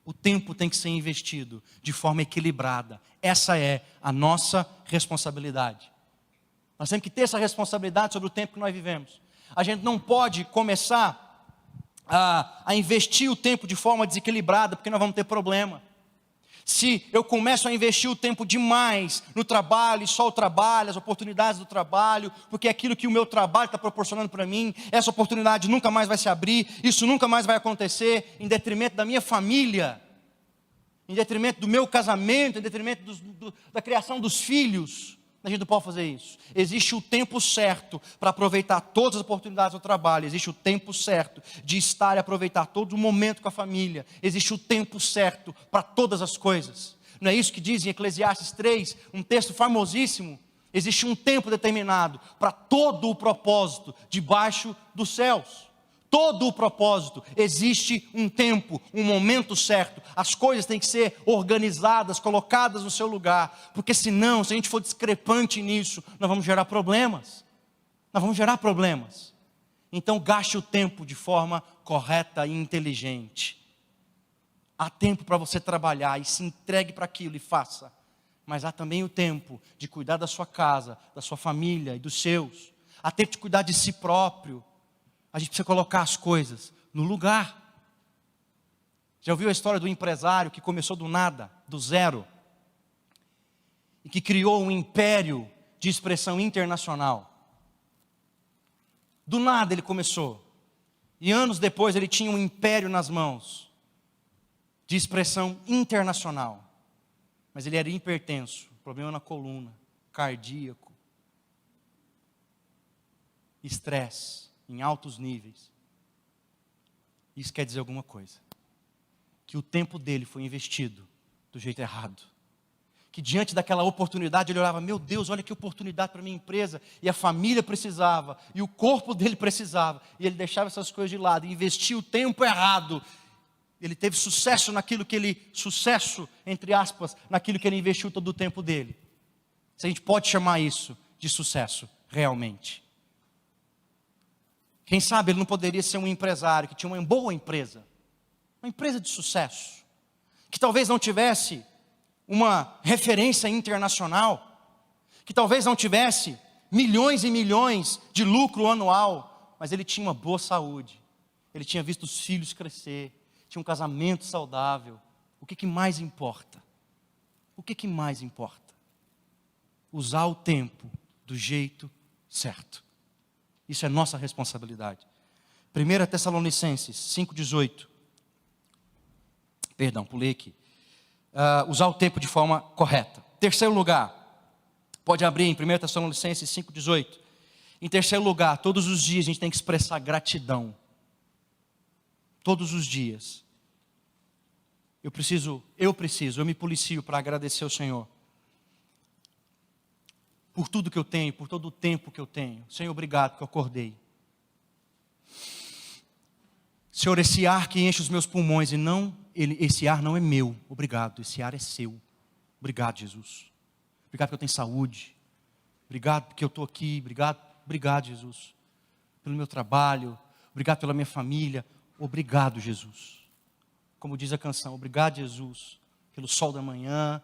O tempo tem que ser investido de forma equilibrada. Essa é a nossa responsabilidade. Nós temos que ter essa responsabilidade sobre o tempo que nós vivemos. A gente não pode começar a investir o tempo de forma desequilibrada, porque nós vamos ter problema. Se eu começo a investir o tempo demais no trabalho, e só o trabalho, as oportunidades do trabalho, porque é aquilo que o meu trabalho está proporcionando para mim, essa oportunidade nunca mais vai se abrir, isso nunca mais vai acontecer, em detrimento da minha família, em detrimento do meu casamento, em detrimento da criação dos filhos. A gente não pode fazer isso. Existe o tempo certo para aproveitar todas as oportunidades do trabalho. Existe o tempo certo de estar e aproveitar todo o momento com a família. Existe o tempo certo para todas as coisas. Não é isso que diz em Eclesiastes 3, um texto famosíssimo? Existe um tempo determinado para todo o propósito debaixo dos céus. Todo o propósito, existe um tempo, um momento certo. As coisas têm que ser organizadas, colocadas no seu lugar, porque senão, se a gente for discrepante nisso, nós vamos gerar problemas. Então gaste o tempo de forma correta e inteligente. Há tempo para você trabalhar e se entregue para aquilo e faça. Mas há também o tempo de cuidar da sua casa, da sua família e dos seus. Há tempo de cuidar de si próprio. A gente precisa colocar as coisas no lugar. Já ouviu a história do empresário que começou do nada, do zero, e que criou um império de expressão internacional? Do nada ele começou. E anos depois ele tinha um império nas mãos, de expressão internacional. Mas ele era hipertenso, problema na coluna, cardíaco, estresse em altos níveis. Isso quer dizer alguma coisa. Que o tempo dele foi investido do jeito errado. Que diante daquela oportunidade ele olhava, meu Deus, olha que oportunidade para a minha empresa. E a família precisava, e o corpo dele precisava. E ele deixava essas coisas de lado, e investia o tempo errado. Ele teve sucesso naquilo que ele, sucesso, entre aspas, naquilo que ele investiu todo o tempo dele. Se a gente pode chamar isso de sucesso, realmente. Quem sabe ele não poderia ser um empresário que tinha uma boa empresa. Uma empresa de sucesso. Que talvez não tivesse uma referência internacional, que talvez não tivesse milhões e milhões de lucro anual, mas ele tinha uma boa saúde, ele tinha visto os filhos crescer, tinha um casamento saudável. O que mais importa? O que mais importa? Usar o tempo do jeito certo. Isso é nossa responsabilidade. 1 Tessalonicenses 5,18. Perdão, pulei aqui. Usar o tempo de forma correta. Terceiro lugar, pode abrir em 1 Tessalonicenses 5,18. Em terceiro lugar, todos os dias a gente tem que expressar gratidão. Todos os dias. Eu me policio para agradecer ao Senhor. Por tudo que eu tenho, por todo o tempo que eu tenho. Senhor, obrigado que eu acordei. Senhor, esse ar que enche os meus pulmões e não, esse ar não é meu. Obrigado, esse ar é seu. Obrigado, Jesus. Obrigado porque eu tenho saúde. Obrigado porque eu estou aqui. Obrigado, Jesus. Pelo meu trabalho. Obrigado pela minha família. Obrigado, Jesus. Como diz a canção, obrigado, Jesus, pelo sol da manhã,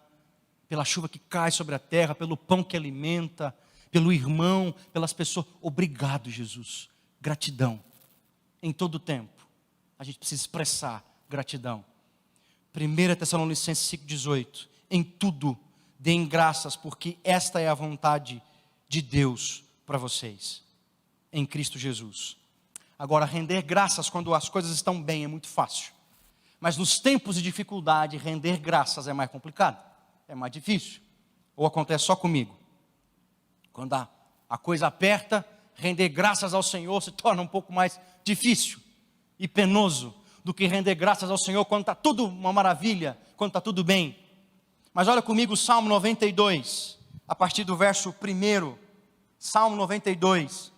pela chuva que cai sobre a terra, pelo pão que alimenta, pelo irmão, pelas pessoas. Obrigado, Jesus. Gratidão. Em todo o tempo, a gente precisa expressar gratidão. 1 Tessalonicenses 5,18. Em tudo, deem graças, porque esta é a vontade de Deus para vocês, em Cristo Jesus. Agora, render graças quando as coisas estão bem é muito fácil. Mas nos tempos de dificuldade, render graças é mais complicado, é mais difícil. Ou acontece só comigo? Quando a coisa aperta, render graças ao Senhor se torna um pouco mais difícil e penoso do que render graças ao Senhor quando está tudo uma maravilha, quando está tudo bem. Mas olha comigo o Salmo 92, a partir do verso 1. Salmo 92,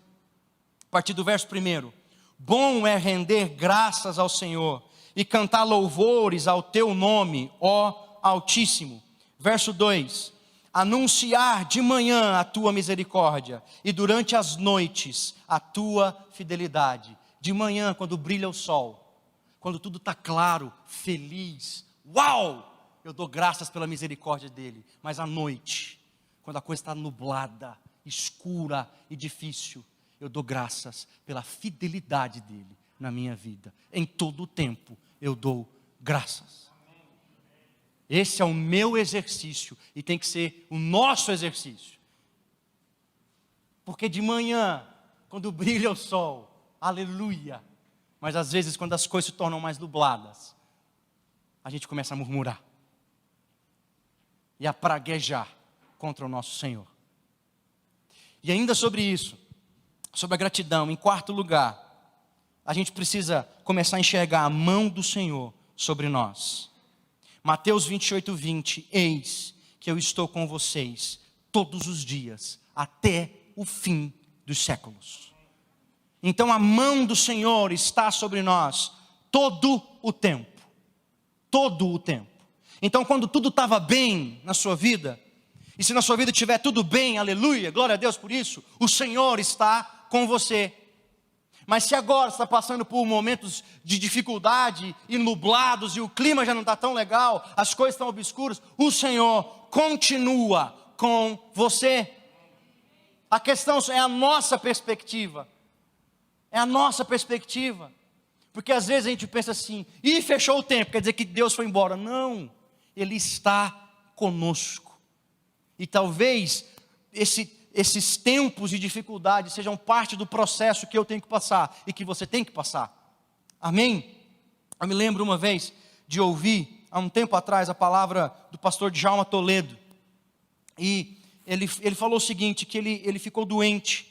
a partir do verso 1. Bom é render graças ao Senhor e cantar louvores ao teu nome, ó Altíssimo. Verso 2. Anunciar de manhã a tua misericórdia e durante as noites a tua fidelidade. De manhã, quando brilha o sol, quando tudo está claro, feliz, uau! Eu dou graças pela misericórdia dele. Mas à noite, quando a coisa está nublada, escura e difícil, eu dou graças pela fidelidade dele na minha vida. Em todo o tempo eu dou graças. Esse é o meu exercício e tem que ser o nosso exercício. Porque de manhã, quando brilha o sol, aleluia. Mas às vezes quando as coisas se tornam mais nubladas, a gente começa a murmurar e a praguejar contra o nosso Senhor. E ainda sobre isso, sobre a gratidão, em quarto lugar, a gente precisa começar a enxergar a mão do Senhor sobre nós. Mateus 28:20, eis que eu estou com vocês todos os dias, até o fim dos séculos. Então a mão do Senhor está sobre nós todo o tempo. Todo o tempo. Então quando tudo estava bem na sua vida, e se na sua vida estiver tudo bem, aleluia, glória a Deus por isso, o Senhor está com você. Mas se agora você está passando por momentos de dificuldade e nublados, e o clima já não está tão legal, as coisas estão obscuras, o Senhor continua com você. A questão é a nossa perspectiva. É a nossa perspectiva. Porque às vezes a gente pensa assim, ih, fechou o tempo, quer dizer que Deus foi embora. Não, Ele está conosco. E talvez esses tempos de dificuldade sejam parte do processo que eu tenho que passar e que você tem que passar. Amém? Eu me lembro uma vez de ouvir, há um tempo atrás, a palavra do pastor Djalma Toledo. E ele falou o seguinte, que ele ficou doente.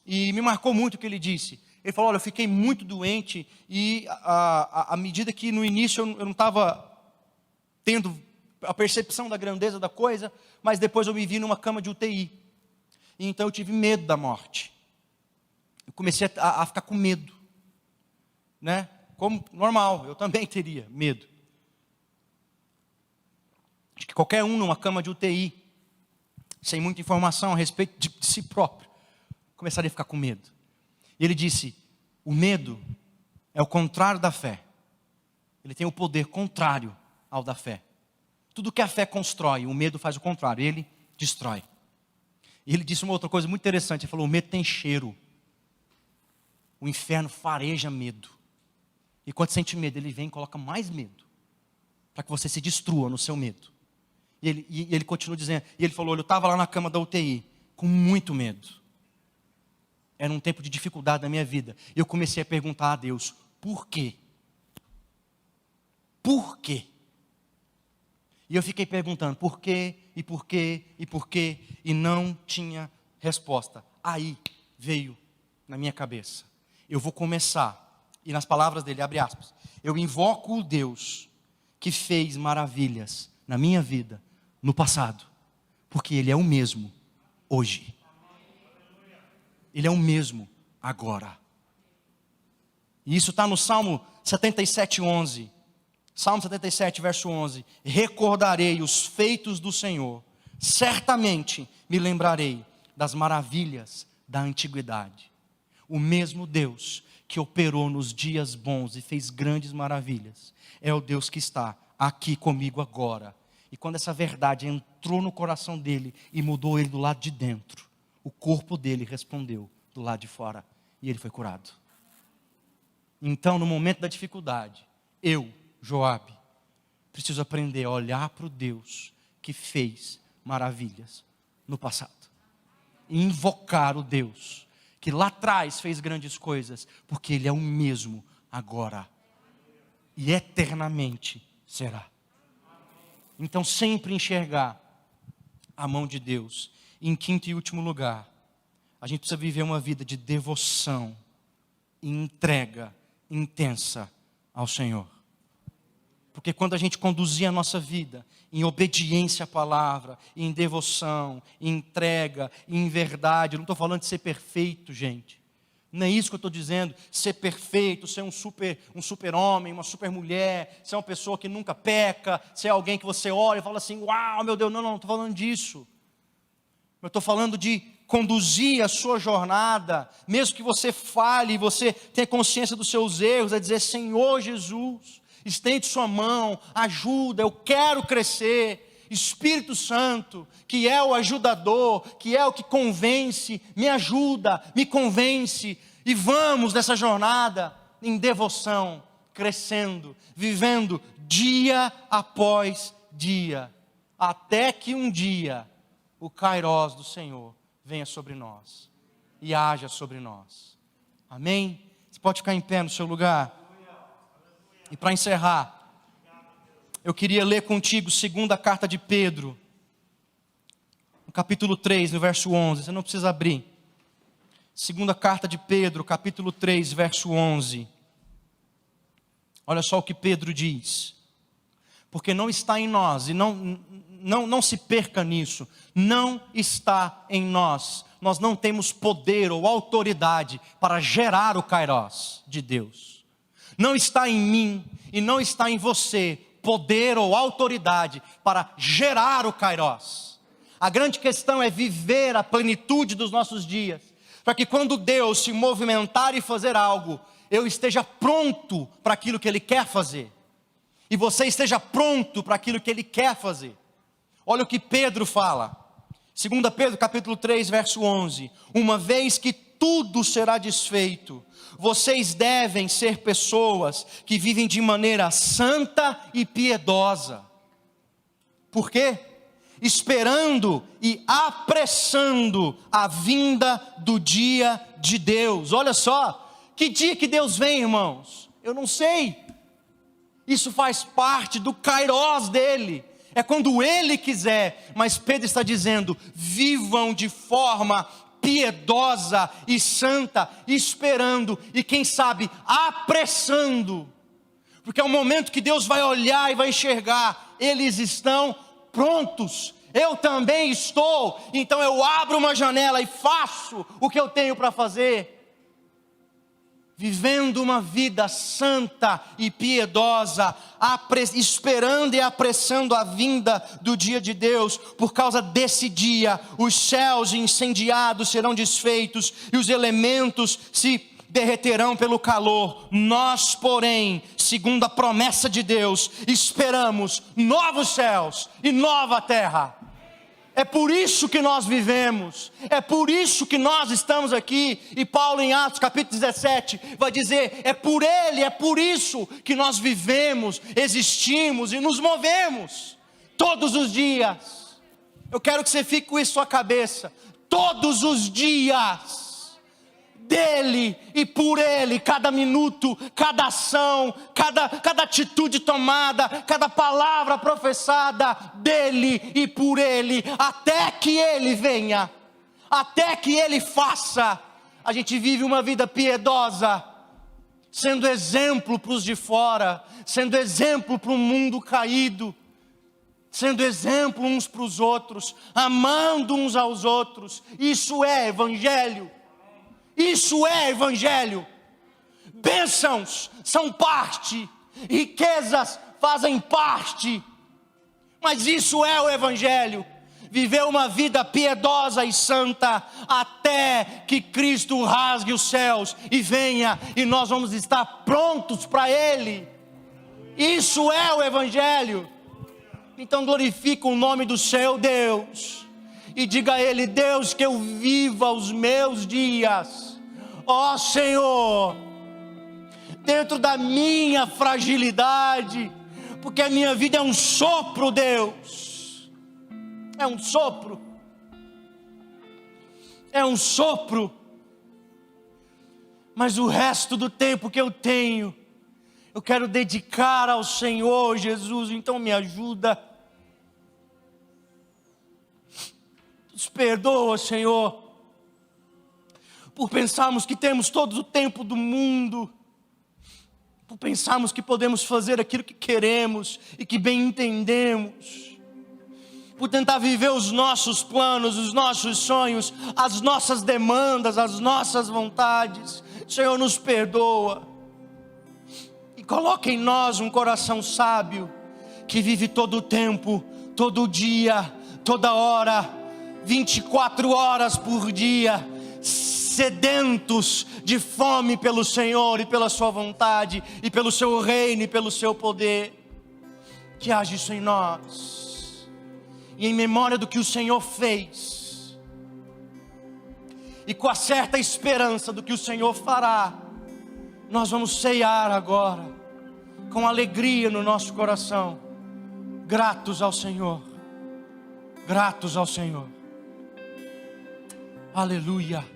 E me marcou muito o que ele disse. Ele falou, olha, eu fiquei muito doente e à medida que no início eu não estava tendo a percepção da grandeza da coisa, mas depois eu me vi numa cama de UTI. E então eu tive medo da morte. Eu comecei a ficar com medo. Né? Como normal, eu também teria medo. Acho que qualquer um numa cama de UTI, sem muita informação a respeito de si próprio, começaria a ficar com medo. E ele disse, o medo é o contrário da fé. Ele tem o poder contrário ao da fé. Tudo que a fé constrói, o medo faz o contrário, ele destrói. E ele disse uma outra coisa muito interessante, ele falou, o medo tem cheiro. O inferno fareja medo. E quando sente medo, ele vem e coloca mais medo, para que você se destrua no seu medo. E ele continua dizendo, e ele falou, eu estava lá na cama da UTI, com muito medo. Era um tempo de dificuldade na minha vida. E eu comecei a perguntar a Deus, por quê? Por quê? E eu fiquei perguntando, por quê, e por quê, e por quê, e não tinha resposta. Aí veio na minha cabeça, eu vou começar, e nas palavras dele, abre aspas, eu invoco o Deus que fez maravilhas na minha vida, no passado, porque Ele é o mesmo hoje. Ele é o mesmo agora. E isso está no Salmo 77, 11. Salmo 77, verso 11. Recordarei os feitos do Senhor, certamente me lembrarei das maravilhas da antiguidade. O mesmo Deus que operou nos dias bons e fez grandes maravilhas, é o Deus que está aqui comigo agora. E quando essa verdade entrou no coração dele e mudou ele do lado de dentro, o corpo dele respondeu do lado de fora e ele foi curado. Então, no momento da dificuldade, eu, Joabe, preciso aprender a olhar para o Deus que fez maravilhas no passado. E invocar o Deus que lá atrás fez grandes coisas, porque Ele é o mesmo agora. E eternamente será. Então sempre enxergar a mão de Deus. E em quinto e último lugar, a gente precisa viver uma vida de devoção e entrega intensa ao Senhor. Porque quando a gente conduzir a nossa vida em obediência à palavra, em devoção, em entrega, em verdade, eu não estou falando de ser perfeito, gente. Não é isso que eu estou dizendo, ser perfeito, ser um super homem, uma super mulher, ser uma pessoa que nunca peca, ser alguém que você olha e fala assim, uau, meu Deus, não estou falando disso. Eu estou falando de conduzir a sua jornada, mesmo que você falhe, você tenha consciência dos seus erros, é dizer, Senhor Jesus, estende sua mão, ajuda, eu quero crescer. Espírito Santo, que é o ajudador, que é o que convence, me ajuda, me convence. E vamos nessa jornada em devoção, crescendo, vivendo dia após dia, até que um dia o Kairós do Senhor venha sobre nós e haja sobre nós. Amém? Você pode ficar em pé no seu lugar? E para encerrar, eu queria ler contigo segunda carta de Pedro, no capítulo 3, no verso 11. Você não precisa abrir. Segunda carta de Pedro, capítulo 3, verso 11. Olha só o que Pedro diz. Porque não está em nós, e não se perca nisso, não está em nós. Nós não temos poder ou autoridade para gerar o Kairós de Deus. Não está em mim e não está em você poder ou autoridade para gerar o Kairós. A grande questão é viver a plenitude dos nossos dias, para que quando Deus se movimentar e fazer algo, eu esteja pronto para aquilo que Ele quer fazer, e você esteja pronto para aquilo que Ele quer fazer. Olha o que Pedro fala, 2 Pedro capítulo 3, verso 11, uma vez que tudo será desfeito, vocês devem ser pessoas que vivem de maneira santa e piedosa. Por quê? esperando e apressando a vinda do dia de Deus. Olha só, que dia que Deus vem, irmãos? Eu não sei. Isso faz parte do kairós dele. É quando ele quiser. Mas Pedro está dizendo: vivam de forma piedosa e santa, esperando e quem sabe apressando. Porque é o momento que Deus vai olhar e vai enxergar. Eles estão prontos, eu também estou, então eu abro uma janela e faço o que eu tenho para fazer, vivendo uma vida santa e piedosa, esperando e apressando a vinda do dia de Deus. Por causa desse dia, os céus incendiados serão desfeitos e os elementos se derreterão pelo calor. Nós, porém, segundo a promessa de Deus, esperamos novos céus e nova terra. É por isso que nós vivemos, é por isso que nós estamos aqui. E Paulo em Atos capítulo 17 vai dizer: é por Ele, é por isso que nós vivemos, existimos e nos movemos todos os dias. Eu quero que você fique com isso na sua cabeça. Todos os dias, dele e por ele, cada minuto, cada ação, cada atitude tomada, cada palavra professada, dele e por ele, até que ele venha, até que ele faça. A gente vive uma vida piedosa, sendo exemplo para os de fora, sendo exemplo para o mundo caído, sendo exemplo uns para os outros, amando uns aos outros. Isso é evangelho. Isso é evangelho. Bênçãos são parte, riquezas fazem parte, mas isso é o evangelho. Viver uma vida piedosa e santa, até que Cristo rasgue os céus e venha, e nós vamos estar prontos para Ele. Isso é o evangelho. Então glorifica o nome do seu Deus e diga a Ele: Deus, que eu viva os meus dias, ó Senhor, dentro da minha fragilidade, porque a minha vida é um sopro, Deus, é um sopro, mas o resto do tempo que eu tenho, eu quero dedicar ao Senhor Jesus. Então me ajuda, nos perdoa, Senhor, por pensarmos que temos todo o tempo do mundo, por pensarmos que podemos fazer aquilo que queremos e que bem entendemos, por tentar viver os nossos planos, os nossos sonhos, as nossas demandas, as nossas vontades. Senhor, nos perdoa e coloca em nós um coração sábio, que vive todo o tempo, todo dia, toda hora, 24 horas por dia, sedentos de fome pelo Senhor e pela sua vontade, e pelo seu reino e pelo seu poder. Que haja isso em nós, e em memória do que o Senhor fez, e com a certa esperança do que o Senhor fará, nós vamos ceiar agora, com alegria no nosso coração, gratos ao Senhor, gratos ao Senhor. Aleluia.